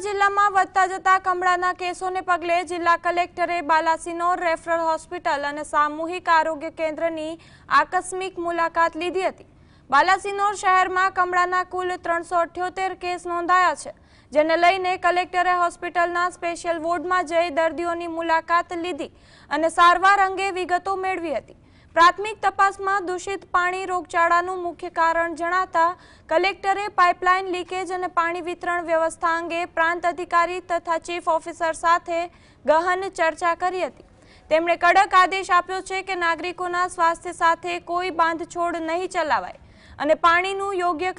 જિલ્લામાં વધતા જતા કમળાના કેસોને પગલે જિલ્લા કલેક્ટરે બાલાસિનોર રેફરલ હોસ્પિટલ અને સામૂહિક આરોગ્ય કેન્દ્રની આકસ્મિક મુલાકાત લીધી હતી। બાલાસિનોર શહેરમાં કમળાના કુલ 378 કેસ નોંધાયા છે, જેને લઈને કલેક્ટરે હોસ્પિટલના સ્પેશિયલ વોર્ડમાં જઈ દર્દીઓની મુલાકાત લીધી અને સારવાર અંગે વિગતો મેળવી હતી। પ્રાથમિક તપાસમાં દૂષિત પાણી રોગચાળાનું મુખ્ય કારણ જણાતા કલેક્ટરે પાઇપલાઇન લીકેજ અને પાણી વિતરણ વ્યવસ્થા અંગે પ્રાંત અધિકારી તથા ચીફ ઓફિસર સાથે ગહન ચર્ચા કરી હતી। તેમણે કડક આદેશ આપ્યો છે કે નાગરિકોના સ્વાસ્થ્ય સાથે કોઈ બાંધછોડ નહીં ચલાવાય અને પાણીનું યોગ્ય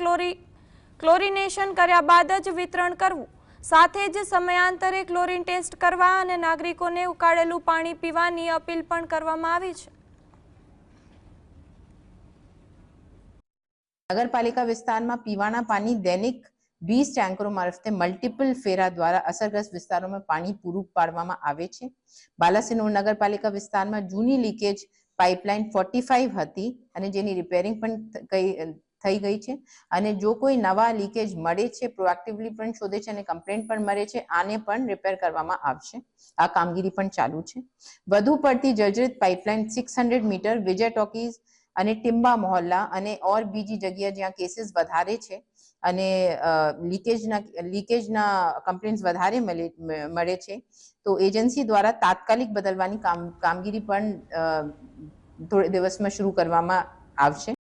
ક્લોરિનેશન કર્યા બાદ જ વિતરણ કરવું, સાથે જ સમયાંતરે ક્લોરીન ટેસ્ટ કરવા અને નાગરિકોને ઉકાળેલું પાણી પીવાની અપીલ પણ કરવામાં આવી છે। નગરપાલિકા વિસ્તારમાં પીવાના પાણી દૈનિક 20 ટેન્કરો મારફતે મલ્ટિપલ ફેરા દ્વારા અસરગ્રસ્ત વિસ્તારોમાં પાણી પૂરું પાડવામાં આવે છે। બાલાસિનોર નગરપાલિકા વિસ્તારમાં જૂની લીકેજ પાઇપલાઇન 45 હતી અને જેની રિપેરિંગ પણ થઈ ગઈ છે અને જો કોઈ નવા લીકેજ મળે છે પ્રોએક્ટિવલી પણ શોધે છે અને કમ્પ્લેન્ટ પણ મળે છે, આને પણ રિપેર કરવામાં આવશે। આ કામગીરી પણ ચાલુ છે। વધુ પડતી જર્જરિત પાઇપલાઇન 600 મીટર વિજય ટોકીઝ અને ટિમ્બા મોહલ્લા અને ઓર બીજી જગ્યા જ્યાં કેસીસ વધારે છે અને લીકેજના કમ્પ્લેન્ટ્સ વધારે મળે છે તો એજન્સી દ્વારા તાત્કાલિક બદલવાની કામગીરી પણ થોડા દિવસમાં શરૂ કરવામાં આવશે।